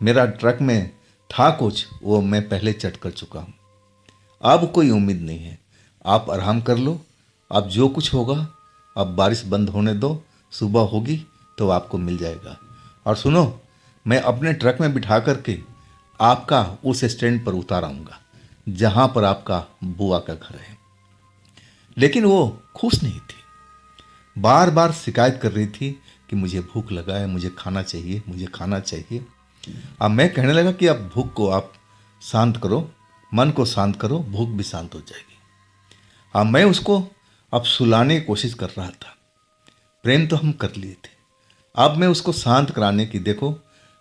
मेरा ट्रक में था कुछ, वो मैं पहले चट कर चुका हूं। अब कोई उम्मीद नहीं है, आप आराम कर लो। अब जो कुछ होगा, अब बारिश बंद होने दो, सुबह होगी तो आपको मिल जाएगा। और सुनो, मैं अपने ट्रक में बिठा करके आपका उस स्टैंड पर उतार आऊँगा जहाँ पर आपका बुआ का घर है। लेकिन वो खुश नहीं थी, बार बार शिकायत कर रही थी कि मुझे भूख लगा है, मुझे खाना चाहिए, मुझे खाना चाहिए। अब मैं कहने लगा कि अब भूख को आप शांत करो, मन को शांत करो, भूख भी शांत हो जाएगी। अब मैं उसको अब सुलाने की कोशिश कर रहा था। प्रेम तो हम कर लिए थे, अब मैं उसको शांत कराने की, देखो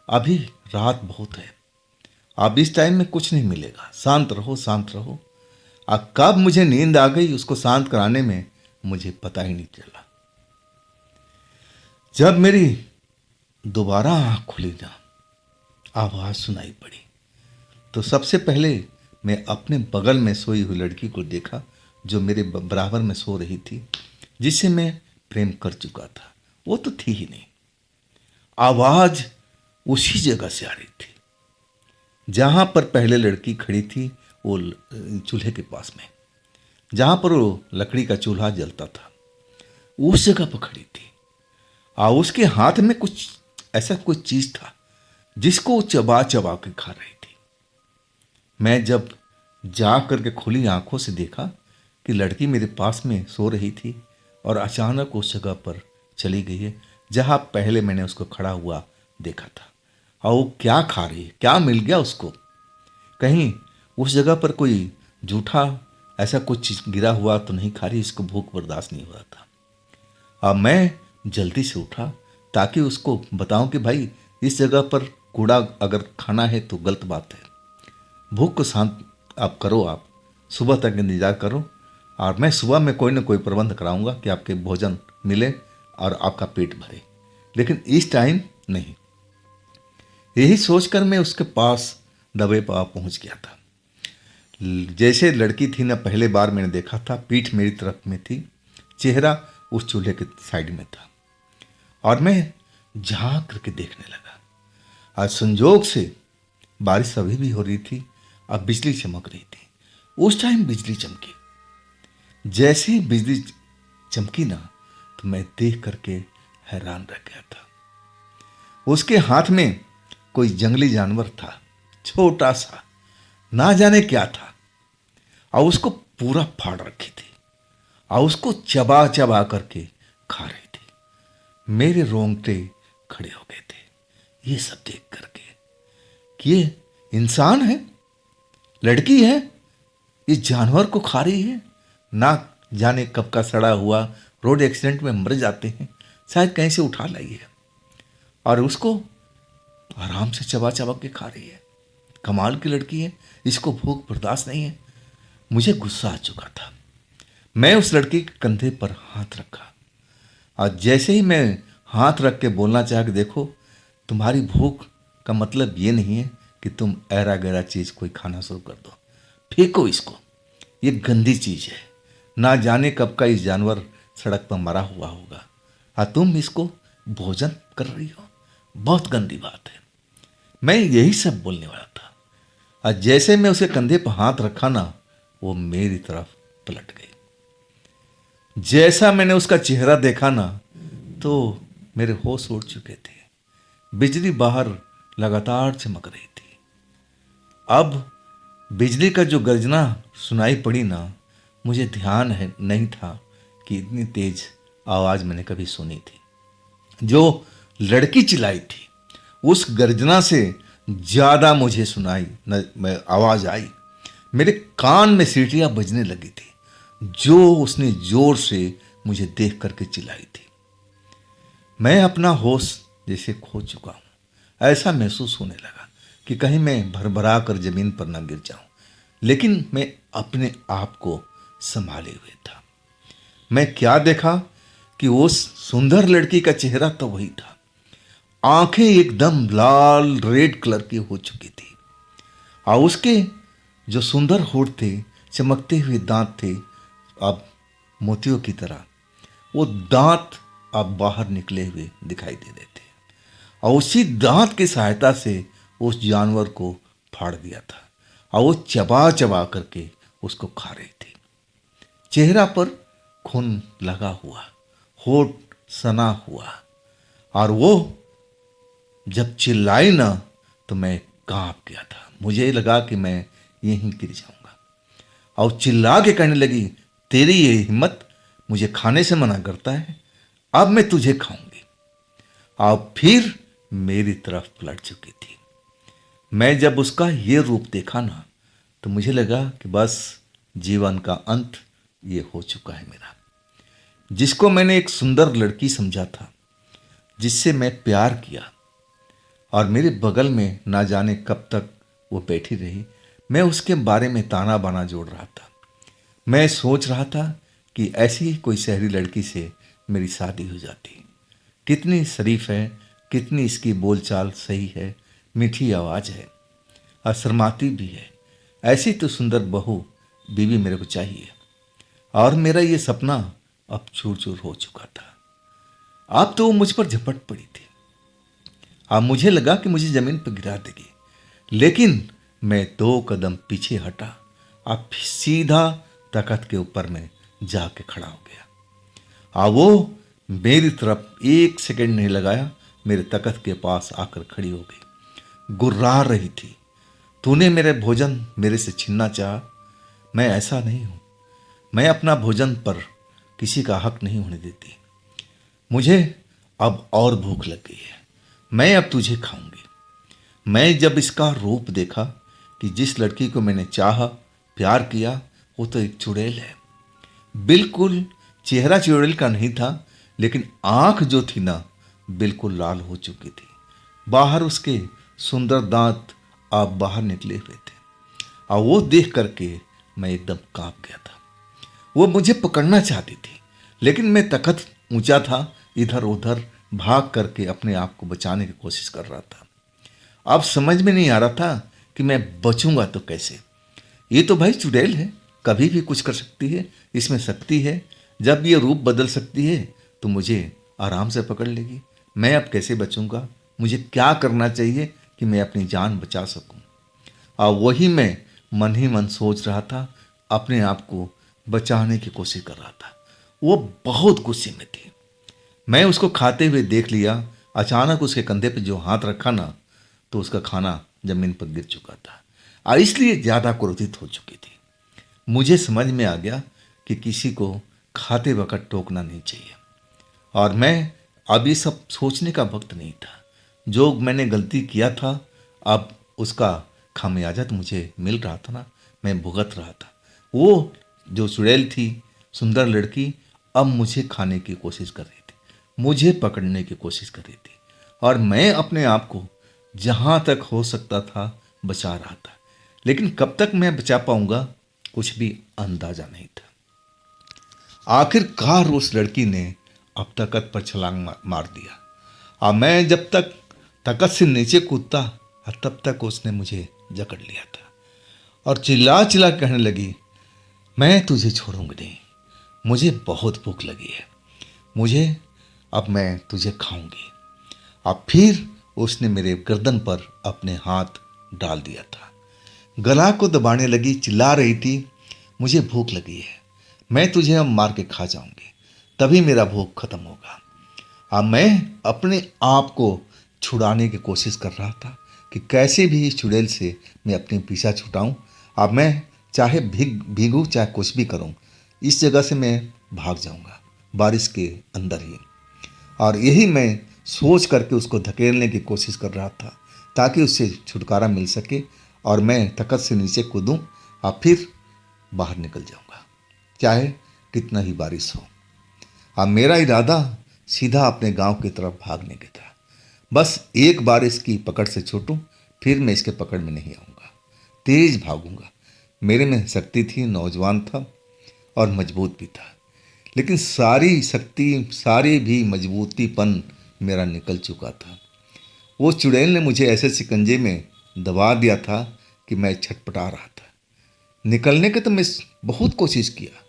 अभी रात बहुत है, अब इस टाइम में कुछ नहीं मिलेगा, शांत रहो शांत रहो। अब कब मुझे नींद आ गई उसको शांत कराने में, मुझे पता ही नहीं चला। जब मेरी दोबारा आंख खुली ना, आवाज सुनाई पड़ी, तो सबसे पहले मैं अपने बगल में सोई हुई लड़की को देखा जो मेरे बराबर में सो रही थी, जिससे मैं प्रेम कर चुका था। वो तो थी ही नहीं। आवाज उसी जगह से आ रही थी जहां पर पहले लड़की खड़ी थी, वो चूल्हे के पास में, जहां पर वो लकड़ी का चूल्हा जलता था, उस जगह पर खड़ी थी। उसके हाथ में कुछ ऐसा कुछ चीज था जिसको वो चबा चबा के खा रही थी। मैं जब जा करके खुली आंखों से देखा कि लड़की मेरे पास में सो रही थी और अचानक उस जगह पर चली गई है जहां पहले मैंने उसको खड़ा हुआ देखा था। और वो क्या खा रही है, क्या मिल गया उसको? कहीं उस जगह पर कोई जूठा ऐसा कुछ चीज गिरा हुआ तो नहीं खा रही, इसको भूख बर्दाश्त नहीं हो रहा था। अब मैं जल्दी से उठा ताकि उसको बताऊं कि भाई इस जगह पर कूड़ा अगर खाना है तो गलत बात है, भूख को शांत आप करो, आप सुबह तक इंतजार करो और मैं सुबह में कोई ना कोई प्रबंध कराऊंगा कि आपके भोजन मिले और आपका पेट भरे, लेकिन इस टाइम नहीं। यही सोचकर मैं उसके पास दबे पाँव पहुंच गया था। जैसे लड़की थी ना, पहले बार मैंने देखा था, पीठ मेरी तरफ में थी, चेहरा उस चूल्हे के साइड में था और मैं झांक करके देखने लगा। आज संजोग से बारिश अभी भी हो रही थी, अब बिजली चमक रही थी। उस टाइम बिजली चमकी, जैसे ही बिजली चमकी ना, तो मैं देख करके हैरान रह गया था। उसके हाथ में कोई जंगली जानवर था, छोटा सा, ना जाने क्या था, और उसको पूरा फाड़ रखी थी और उसको चबा चबा करके खा रही थी। मेरे रोंगटे खड़े हो गए थे ये सब देख करके कि ये इंसान है, लड़की है, ये जानवर को खा रही है। ना जाने कब का सड़ा हुआ, रोड एक्सीडेंट में मर जाते हैं, शायद कहीं से उठा लाई है और उसको आराम से चबा चबा के खा रही है। कमाल की लड़की है, इसको भूख बर्दाश्त नहीं है। मुझे गुस्सा आ चुका था। मैं उस लड़की के कंधे पर हाथ रखा और जैसे ही मैं हाथ रख के बोलना चाहा कि देखो, तुम्हारी भूख का मतलब ये नहीं है कि तुम ऐरा गैरा चीज़ कोई खाना शुरू कर दो, फेंको इसको, ये गंदी चीज़ है। ना जाने कब का इस जानवर सड़क पर मरा हुआ होगा और तुम इसको भोजन कर रही हो, बहुत गंदी बात है। मैं यही सब बोलने वाला था और जैसे मैं उसे कंधे पर हाथ रखा ना, वो मेरी तरफ पलट गई। जैसा मैंने उसका चेहरा देखा ना, तो मेरे होश उड़ चुके थे। बिजली बाहर लगातार चमक रही थी। अब बिजली का जो गर्जना सुनाई पड़ी ना, मुझे ध्यान है नहीं था कि इतनी तेज आवाज मैंने कभी सुनी थी। जो लड़की चिल्लाई थी उस गर्जना से ज्यादा मुझे सुनाई न आवाज आई। मेरे कान में सीटियां बजने लगी थी जो उसने जोर से मुझे देख करके चिल्लाई थी। मैं अपना होश जैसे खो चुका हूं, ऐसा महसूस होने लगा कि कहीं मैं भरभरा कर जमीन पर न गिर जाऊं, लेकिन मैं अपने आप को संभाले हुए था। मैं क्या देखा कि उस सुंदर लड़की का चेहरा तो वही था, आंखें एकदम लाल रेड कलर की हो चुकी थी और उसके जो सुंदर होठ थे, चमकते हुए दांत थे अब मोतियों की तरह, वो दांत अब बाहर निकले हुए दिखाई दे रहे थे और उसी दांत की सहायता से उस जानवर को फाड़ दिया था और वो चबा चबा करके उसको खा रही थी। चेहरा पर खून लगा हुआ, होठ सना हुआ, और वो जब चिल्लाई ना तो मैं कांप गया था। मुझे लगा कि मैं यहीं गिर जाऊंगा और चिल्ला के कहने लगी, तेरी ये हिम्मत मुझे खाने से मना करता है, अब मैं तुझे खाऊंगी। और फिर मेरी तरफ पलट चुकी थी। मैं जब उसका ये रूप देखा ना, तो मुझे लगा कि बस जीवन का अंत ये हो चुका है मेरा। जिसको मैंने एक सुंदर लड़की समझा था, जिससे मैं प्यार किया और मेरे बगल में ना जाने कब तक वो बैठी रही, मैं उसके बारे में ताना बाना जोड़ रहा था। मैं सोच रहा था कि ऐसी ही कोई शहरी लड़की से मेरी शादी हो जाती। कितनी शरीफ है, कितनी इसकी बोलचाल सही है, मीठी आवाज़ है और शर्माती भी है। ऐसी तो सुंदर बहू बीवी मेरे को चाहिए। और मेरा ये सपना अब चूर चूर हो चुका था। अब तो वो मुझ पर झपट पड़ी थी। अब मुझे लगा कि मुझे जमीन पर गिरा देगी, लेकिन मैं 2 कदम पीछे हटा, अब सीधा तख्त के ऊपर में जाके खड़ा हो गया। अब वो मेरी तरफ 1 सेकंड नहीं लगाया, मेरे तख्त के पास आकर खड़ी हो गई, गुर्रा रही थी। तूने मेरे भोजन मेरे से छीनना चाहा, मैं ऐसा नहीं हूं। मैं अपना भोजन पर किसी का हक नहीं होने देती। मुझे अब और भूख लग गई है, मैं अब तुझे खाऊंगी। मैं जब इसका रूप देखा कि जिस लड़की को मैंने चाहा, प्यार किया, वो तो एक चुड़ैल है। बिल्कुल चेहरा चुड़ैल का नहीं था, लेकिन आंख जो थी ना, बिल्कुल लाल हो चुकी थी। बाहर उसके सुंदर दांत अब बाहर निकले हुए थे और वो देख करके मैं एकदम कांप गया था। वो मुझे पकड़ना चाहती थी, लेकिन मैं तख्त ऊंचा था, इधर उधर भाग करके अपने आप को बचाने की कोशिश कर रहा था। अब समझ में नहीं आ रहा था कि मैं बचूंगा तो कैसे। ये तो भाई चुड़ैल है, कभी भी कुछ कर सकती है, इसमें शक्ति है। जब ये रूप बदल सकती है तो मुझे आराम से पकड़ लेगी। मैं अब कैसे बचूंगा, मुझे क्या करना चाहिए कि मैं अपनी जान बचा सकूं। और वही मैं मन ही मन सोच रहा था, अपने आप को बचाने की कोशिश कर रहा था। वो बहुत गुस्से में थी। मैं उसको खाते हुए देख लिया। अचानक उसके कंधे पे जो हाथ रखा ना, तो उसका खाना जमीन पर गिर चुका था और इसलिए ज़्यादा क्रोधित हो चुकी थी। मुझे समझ में आ गया कि किसी को खाते वक्त टोकना नहीं चाहिए। और मैं अब ये सब सोचने का वक्त नहीं था। जो मैंने गलती किया था, अब उसका खामियाजा तो मुझे मिल रहा था ना, मैं भुगत रहा था। वो जो चुड़ैल थी, सुंदर लड़की, अब मुझे खाने की कोशिश कर रही थी, मुझे पकड़ने की कोशिश कर रही थी। और मैं अपने आप को जहाँ तक हो सकता था बचा रहा था, लेकिन कब तक मैं बचा पाऊंगा कुछ भी अंदाजा नहीं था। आखिरकार उस लड़की ने अब तकत पर छलांग मार दिया और मैं जब तक तकत से नीचे कूदता तब तक उसने मुझे जकड़ लिया था और चिल्ला चिल्ला कहने लगी, मैं तुझे छोड़ूंगी नहीं, मुझे बहुत भूख लगी है, मुझे अब मैं तुझे खाऊंगी। अब फिर उसने मेरे गर्दन पर अपने हाथ डाल दिया था, गला को दबाने लगी, चिल्ला रही थी, मुझे भूख लगी है, मैं तुझे अब मार के खा जाऊंगी, तभी मेरा भूख खत्म होगा। अब मैं अपने आप को छुड़ाने की कोशिश कर रहा था कि कैसे भी इस चुड़ैल से मैं अपनी पीछा छुटाऊं। अब मैं चाहे भीगूं चाहे कुछ भी करूं, इस जगह से मैं भाग जाऊंगा बारिश के अंदर ही। और यही मैं सोच करके उसको धकेलने की कोशिश कर रहा था ताकि उससे छुटकारा मिल सके और मैं तखत से नीचे कूदूं और फिर बाहर निकल जाऊंगा, चाहे कितना ही बारिश हो। अब मेरा इरादा सीधा अपने गांव की तरफ भागने का था। बस एक बार इसकी पकड़ से छूटूं, फिर मैं इसके पकड़ में नहीं आऊंगा, तेज भागूंगा। मेरे में शक्ति थी, नौजवान था और मजबूत भी था, लेकिन सारी शक्ति, सारी भी मजबूतीपन मेरा निकल चुका था। वो चुड़ैल ने मुझे ऐसे शिकंजे में दबा दिया था कि मैं छटपटा रहा था। निकलने की तो मैं बहुत कोशिश किया,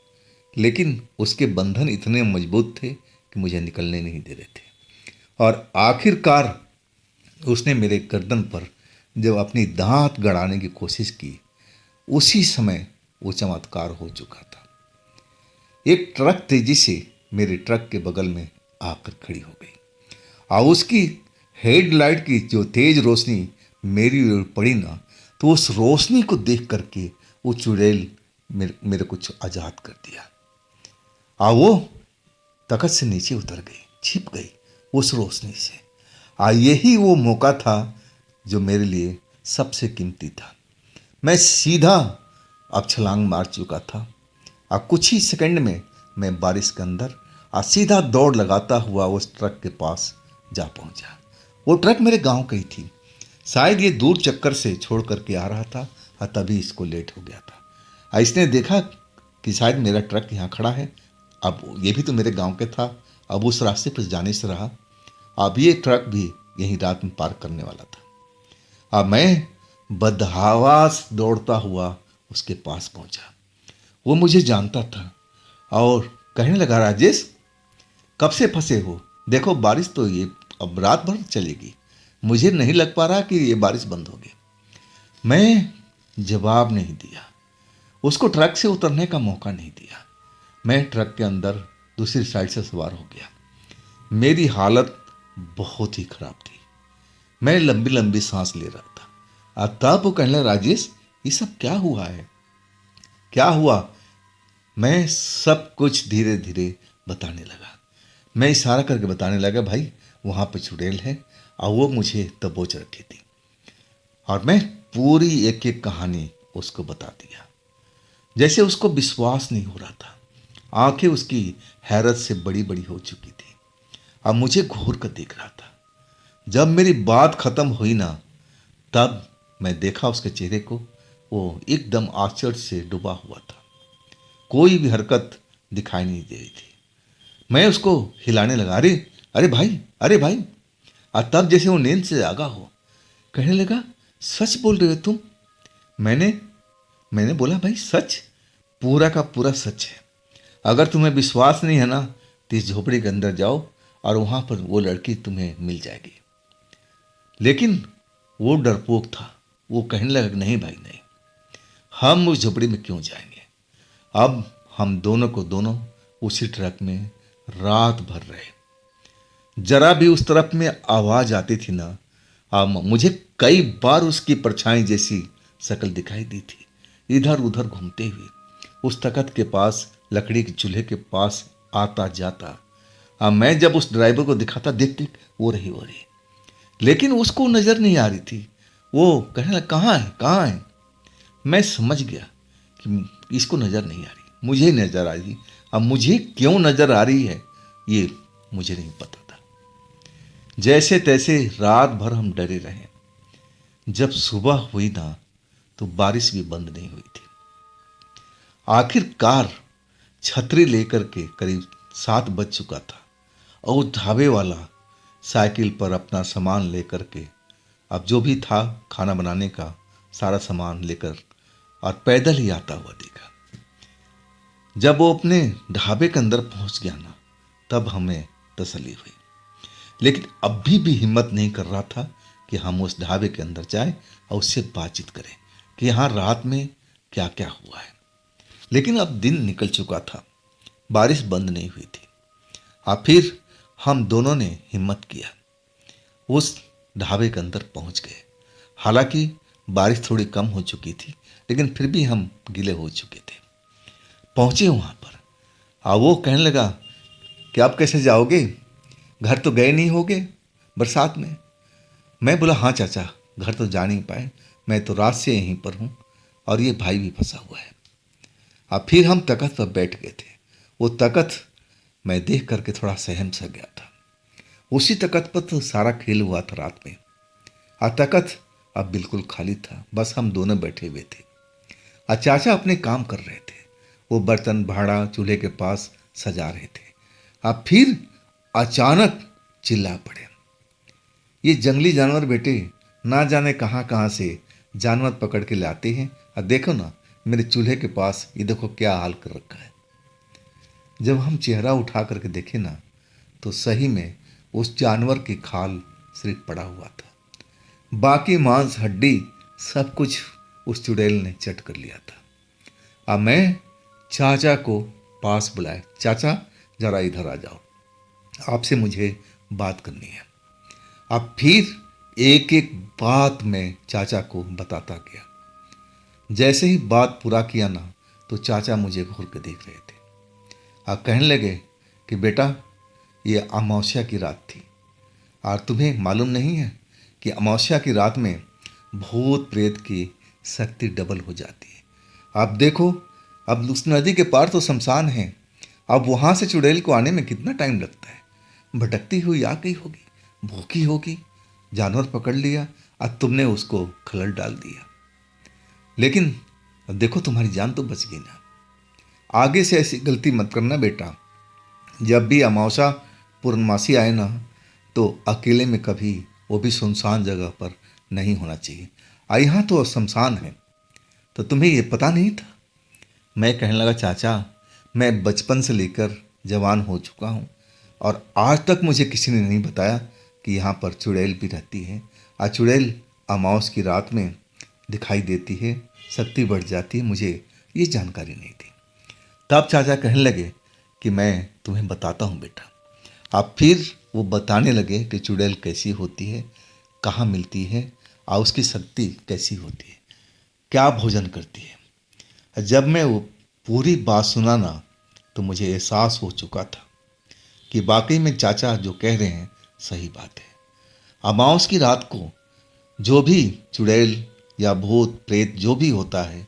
लेकिन उसके बंधन इतने मजबूत थे कि मुझे निकलने नहीं दे रहे थे। और आखिरकार उसने मेरे गर्दन पर जब अपनी दांत गड़ाने की कोशिश की, उसी समय वो चमत्कार हो चुका था। एक ट्रक तेजी से मेरे ट्रक के बगल में आकर खड़ी हो गई और उसकी हेडलाइट की जो तेज रोशनी मेरी ओर पड़ी ना, तो उस रोशनी को देख करके वो चुड़ैल मेरे को आज़ाद कर दिया और वो तखत से नीचे उतर गई, छिप गई उस रोशनी से। यही वो मौका था जो मेरे लिए सबसे कीमती था। मैं सीधा अब छलांग मार चुका था और कुछ ही सेकंड में मैं बारिश के अंदर सीधा दौड़ लगाता हुआ उस ट्रक के पास जा पहुंचा। वो ट्रक मेरे गांव का ही थी। शायद ये दूर चक्कर से छोड़ करके आ रहा था और तभी इसको लेट हो गया था। इसने देखा कि शायद मेरा ट्रक यहाँ खड़ा है, अब ये भी तो मेरे गांव के था, अब उस रास्ते पर जाने से रहा, अब ये ट्रक भी यहीं रात में पार्क करने वाला था। अब मैं बदहवास दौड़ता हुआ उसके पास पहुंचा। वो मुझे जानता था और कहने लगा, राजेश कब से फंसे हो? देखो बारिश तो ये अब रात भर चलेगी, मुझे नहीं लग पा रहा कि ये बारिश बंद होगी। मैं जवाब नहीं दिया, उसको ट्रक से उतरने का मौका नहीं दिया। मैं ट्रक के अंदर दूसरी साइड से सवार हो गया। मेरी हालत बहुत ही खराब थी, मैं लंबी लंबी सांस ले रहा था। तब वो कहने लगा, राजेश ये सब क्या हुआ है, क्या हुआ? मैं सब कुछ धीरे धीरे बताने लगा। मैं इशारा करके बताने लगा, भाई वहाँ पे चुड़ैल है और वो मुझे दबोच रखी थी। और मैं पूरी एक एक कहानी उसको बता दिया। जैसे उसको विश्वास नहीं हो रहा था, आंखें उसकी हैरत से बड़ी बड़ी हो चुकी थी। अब मुझे घूर कर देख रहा था। जब मेरी बात खत्म हुई ना, तब मैं देखा उसके चेहरे को, वो एकदम आश्चर्य से डूबा हुआ था, कोई भी हरकत दिखाई नहीं दे रही थी। मैं उसको हिलाने लगा, अरे अरे भाई, अरे भाई। और तब जैसे वो नींद से जागा हो, कहने लगा, सच बोल रहे हो तुम? मैंने मैंने बोला, भाई सच, पूरा का पूरा सच है। अगर तुम्हें विश्वास नहीं है ना, तो इस झोपड़ी के अंदर जाओ और वहां पर वो लड़की तुम्हें मिल जाएगी। लेकिन वो डरपोक था, वो कहने लगा, नहीं भाई नहीं, हम उस झोपड़ी में क्यों जाएंगे। अब हम दोनों को दोनों उसी ट्रक में रात भर रहे। जरा भी उस तरफ में आवाज आती थी ना, मुझे कई बार उसकी परछाई जैसी शक्ल दिखाई दी थी, इधर उधर घूमते हुए उस तख्त के पास, लकड़ी के चूल्हे के पास आता जाता। मैं जब उस ड्राइवर को दिखाता, देख वो रही, लेकिन उसको नजर नहीं आ रही थी। वो कहने लगा, कहाँ है कहाँ है। मैं समझ गया कि इसको नजर नहीं आ रही, मुझे नजर आ रही। अब मुझे क्यों नजर आ रही है ये मुझे नहीं पता था। जैसे तैसे रात भर हम डरे रहे। जब सुबह हुई ना तो बारिश भी बंद नहीं हुई थी। आखिरकार छतरी लेकर के करीब 7 बज चुका था और ढाबे वाला साइकिल पर अपना सामान लेकर के, अब जो भी था खाना बनाने का सारा सामान लेकर, और पैदल ही आता हुआ देखा। जब वो अपने ढाबे के अंदर पहुंच गया ना, तब हमें तसल्ली हुई। लेकिन अभी भी हिम्मत नहीं कर रहा था कि हम उस ढाबे के अंदर जाएं और उससे बातचीत करें कि यहाँ रात में क्या क्या हुआ है। लेकिन अब दिन निकल चुका था, बारिश बंद नहीं हुई थी। फिर हम दोनों ने हिम्मत किया, उस ढाबे के अंदर पहुंच गए। हालांकि बारिश थोड़ी कम हो चुकी थी, लेकिन फिर भी हम गीले हो चुके थे। पहुंचे वहां पर, वो कहने लगा कि आप कैसे जाओगे, घर तो गए नहीं होगे बरसात में। मैं बोला, हाँ चाचा, घर तो जा नहीं पाए, मैं तो रात से यहीं पर हूँ और ये भाई भी फंसा हुआ है। अब फिर हम तख्त पर बैठ गए थे। वो तख्त मैं देख करके थोड़ा सहम सा गया था। उसी तख्त पर तो सारा खेल हुआ था रात में। तख्त अब बिल्कुल खाली था, बस हम दोनों बैठे हुए थे। चाचा अपने काम कर रहे थे, वो बर्तन भाड़ा चूल्हे के पास सजा रहे थे। अब फिर अचानक चिल्ला पड़े, ये जंगली जानवर बेटे ना जाने कहाँ कहाँ से जानवर पकड़ के लाते हैं। और देखो ना, मेरे चूल्हे के पास ये देखो क्या हाल कर रखा है। जब हम चेहरा उठा करके देखे ना, तो सही में उस जानवर की खाल सिर्फ पड़ा हुआ था, बाकी मांस हड्डी सब कुछ उस चुड़ैल ने चट कर लिया था। अब मैं चाचा को पास बुलाए, चाचा जरा इधर आ जाओ, आपसे मुझे बात करनी है। अब फिर एक एक बात मैं चाचा को बताता गया। जैसे ही बात पूरा किया ना, तो चाचा मुझे घूर के देख रहे थे। आप कहने लगे कि बेटा, ये अमावस्या की रात थी और तुम्हें मालूम नहीं है कि अमावस्या की रात में भूत प्रेत की शक्ति डबल हो जाती है। आप देखो, अब उस नदी के पार तो शमशान है, अब वहाँ से चुड़ैल को आने में कितना टाइम लगता है। भटकती हुई आ गई होगी, भूखी होगी, जानवर पकड़ लिया और तुमने उसको खलल डाल दिया। लेकिन देखो, तुम्हारी जान तो बच गई ना। आगे से ऐसी गलती मत करना बेटा। जब भी अमावस्या पूर्णमासी आए ना, तो अकेले में कभी, वो भी सुनसान जगह पर नहीं होना चाहिए। यहाँ तो शमशान है, तो तुम्हें ये पता नहीं था। मैं कहने लगा, चाचा, मैं बचपन से लेकर जवान हो चुका हूँ और आज तक मुझे किसी ने नहीं बताया कि यहाँ पर चुड़ैल भी रहती है। चुड़ैल अमावस की रात में दिखाई देती है, शक्ति बढ़ जाती है, मुझे ये जानकारी नहीं थी। तब चाचा कहने लगे कि मैं तुम्हें बताता हूँ बेटा। अब फिर वो बताने लगे कि चुड़ैल कैसी होती है, कहाँ मिलती है और उसकी शक्ति कैसी होती है, क्या भोजन करती है। जब मैं वो पूरी बात सुना ना, तो मुझे एहसास हो चुका था कि वाकई में चाचा जो कह रहे हैं सही बात है। अमावस की रात को जो भी चुड़ैल या भूत प्रेत जो भी होता है,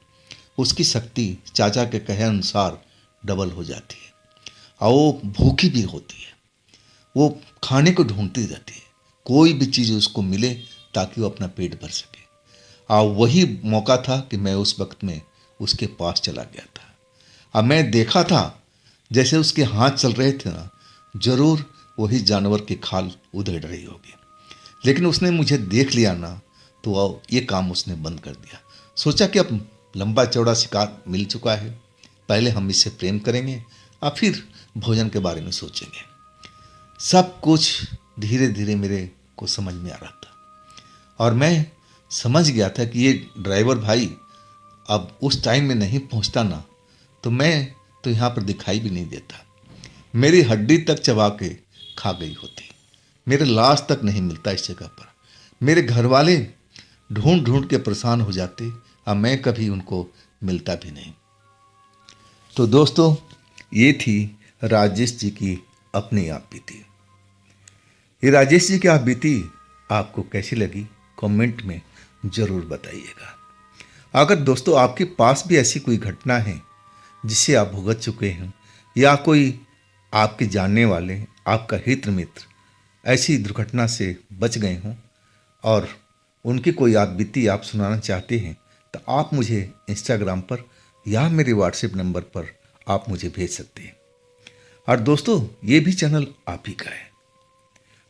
उसकी शक्ति चाचा के कहे अनुसार डबल हो जाती है और वो भूखी भी होती है। वो खाने को ढूंढती रहती है, कोई भी चीज़ उसको मिले ताकि वो अपना पेट भर सके। और वही मौका था कि मैं उस वक्त में उसके पास चला गया था। अब मैं देखा था जैसे उसके हाथ चल रहे थे ना, जरूर वही जानवर की खाल उधेड़ रही होगी। लेकिन उसने मुझे देख लिया ना, तो ये काम उसने बंद कर दिया। सोचा कि अब लंबा चौड़ा शिकार मिल चुका है, पहले हम इससे प्रेम करेंगे और फिर भोजन के बारे में सोचेंगे। सब कुछ धीरे धीरे मेरे को समझ में आ रहा था और मैं समझ गया था कि ये ड्राइवर भाई अब उस टाइम में नहीं पहुंचता ना, तो मैं तो यहाँ पर दिखाई भी नहीं देता, मेरी हड्डी तक चबा के खा गई होती। मेरे लाश तक नहीं मिलता इस जगह पर। मेरे घर वाले ढूंढ ढूंढ के परेशान हो जाते और मैं कभी उनको मिलता भी नहीं। तो दोस्तों, ये थी राजेश जी की अपनी आप बीती। ये राजेश जी की आप बीती आपको कैसी लगी कमेंट में ज़रूर बताइएगा। अगर दोस्तों आपके पास भी ऐसी कोई घटना है जिससे आप भुगत चुके हैं, या कोई आपके जानने वाले, आपका हित मित्र ऐसी दुर्घटना से बच गए हों और उनकी कोई आप बीती आप सुनाना चाहते हैं, तो आप मुझे इंस्टाग्राम पर या मेरे व्हाट्सएप नंबर पर आप मुझे भेज सकते हैं। और दोस्तों, ये भी चैनल आप ही का है,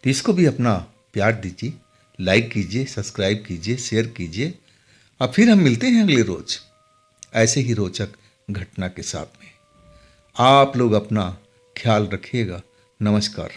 तो इसको भी अपना प्यार दीजिए, लाइक कीजिए, सब्सक्राइब कीजिए, शेयर कीजिए। और फिर हम मिलते हैं अगले रोज ऐसे ही रोचक घटना के साथ में। आप लोग अपना ख्याल रखिएगा। नमस्कार।